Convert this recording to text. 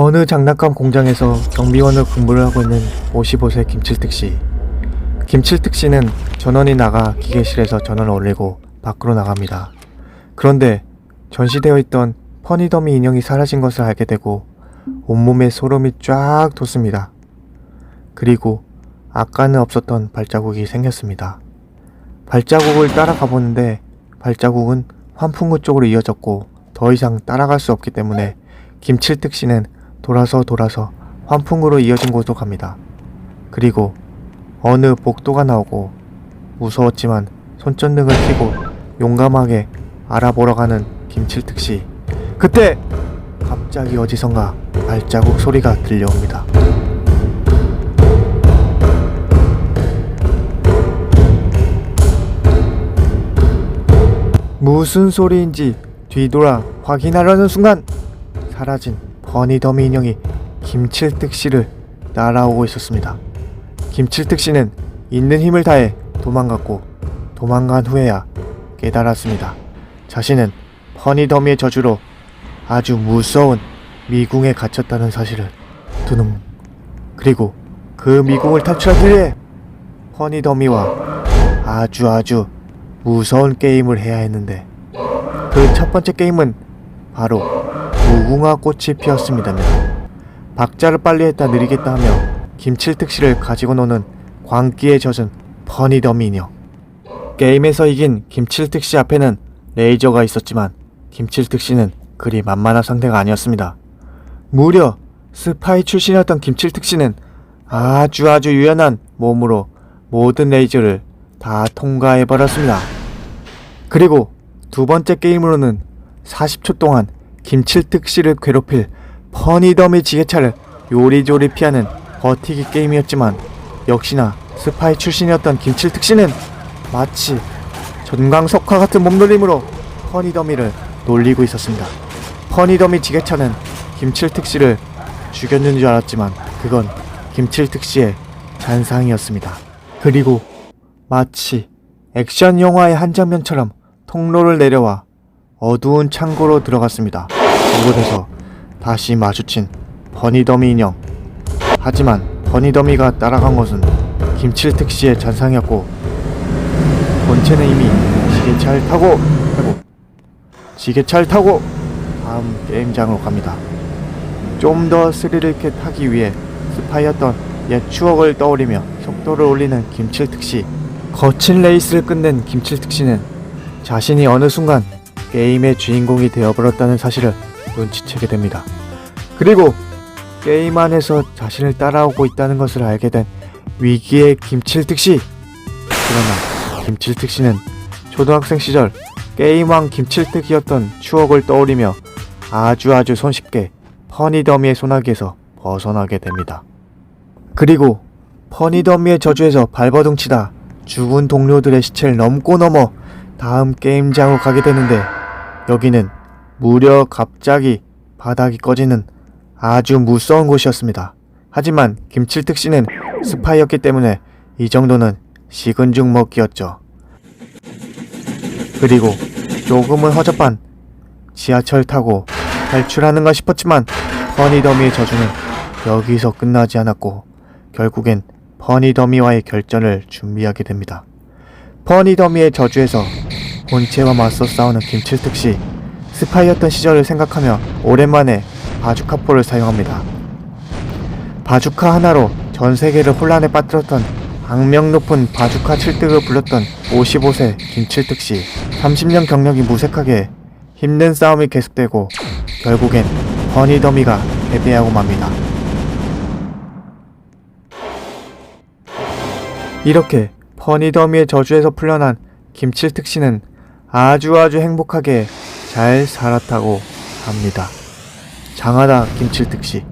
어느 장난감 공장에서 경비원으로 근무를 하고 있는 55세 김칠특씨. 김칠특씨는 전원이 나가 기계실에서 전원을 올리고 밖으로 나갑니다. 그런데 전시되어 있던 퍼니더미 인형이 사라진 것을 알게 되고 온몸에 소름이 쫙 돋습니다. 그리고 아까는 없었던 발자국이 생겼습니다. 발자국을 따라가 보는데 발자국은 환풍구 쪽으로 이어졌고 더 이상 따라갈 수 없기 때문에 김칠특씨는 돌아서 환풍구로 이어진 곳으로 갑니다. 그리고 어느 복도가 나오고 무서웠지만 손전등을 켜고 용감하게 알아보러 가는 김칠특씨. 그때 갑자기 어디선가 발자국 소리가 들려옵니다. 무슨 소리인지 뒤돌아 확인하려는 순간 사라진 퍼니더미 인형이 김칠특씨를 따라오고 있었습니다. 김칠특씨는 있는 힘을 다해 도망갔고 도망간 후에야 깨달았습니다. 자신은 퍼니더미의 저주로 아주 무서운 미궁에 갇혔다는 사실을. 두둥. 그리고 그 미궁을 탈출하기 위해 퍼니더미와 아주 무서운 게임을 해야 했는데 그 첫 번째 게임은 바로 무궁화 꽃이 피었습니다. 박자를 빨리 했다 느리겠다 하며 김칠특씨를 가지고 노는 광기에 젖은 퍼니더미 인형. 게임에서 이긴 김칠특씨 앞에는 레이저가 있었지만 김칠특씨는 그리 만만한 상대가 아니었습니다. 무려 스파이 출신이었던 김칠특씨는 아주 유연한 몸으로 모든 레이저를 다 통과해버렸습니다. 그리고 두 번째 게임으로는 40초 동안 김칠특씨를 괴롭힐 퍼니더미 지게차를 요리조리 피하는 버티기 게임이었지만 역시나 스파이 출신이었던 김칠특씨는 마치 전광석화 같은 몸놀림으로 퍼니더미를 놀리고 있었습니다. 퍼니더미 지게차는 김칠특씨를 죽였는 줄 알았지만 그건 김칠특씨의 잔상이었습니다. 그리고 마치 액션 영화의 한 장면처럼 통로를 내려와 어두운 창고로 들어갔습니다. 그곳에서 다시 마주친 퍼니더미 인형. 하지만 퍼니더미가 따라간 것은 김칠특씨의 잔상이었고 본체는 이미 지게차를 타고 다음 게임장으로 갑니다. 좀 더 스릴 있게 타기 위해 스파이였던 옛 추억을 떠올리며 속도를 올리는 김칠특씨. 거친 레이스를 끝낸 김칠특씨는 자신이 어느 순간 게임의 주인공이 되어버렸다는 사실을 눈치채게 됩니다. 그리고 게임 안에서 자신을 따라오고 있다는 것을 알게 된 위기의 김칠특씨. 그러나 김칠특씨는 초등학생 시절 게임왕 김칠특이었던 추억을 떠올리며 아주 손쉽게 퍼니더미의 소나기에서 벗어나게 됩니다. 그리고 퍼니더미의 저주에서 발버둥치다 죽은 동료들의 시체를 넘고 넘어 다음 게임장으로 가게 되는데 여기는 무려 갑자기 바닥이 꺼지는 아주 무서운 곳이었습니다. 하지만 김칠특씨는 스파이였기 때문에 이 정도는 식은 죽 먹기였죠. 그리고 조금은 허접한 지하철 타고 탈출하는가 싶었지만 퍼니더미의 저주는 여기서 끝나지 않았고 결국엔 퍼니더미와의 결전을 준비하게 됩니다. 퍼니더미의 저주에서 본체와 맞서 싸우는 김칠특씨. 스파이였던 시절을 생각하며 오랜만에 바주카포를 사용합니다. 바주카 하나로 전세계를 혼란에 빠뜨렸던 악명 높은 바주카 칠득을 불렀던 55세 김칠특씨. 30년 경력이 무색하게 힘든 싸움이 계속되고 결국엔 퍼니더미가 패배하고 맙니다. 이렇게 퍼니더미의 저주에서 풀려난 김칠특씨는 아주 행복하게 잘 살았다고 합니다. 장하다 김칠특씨.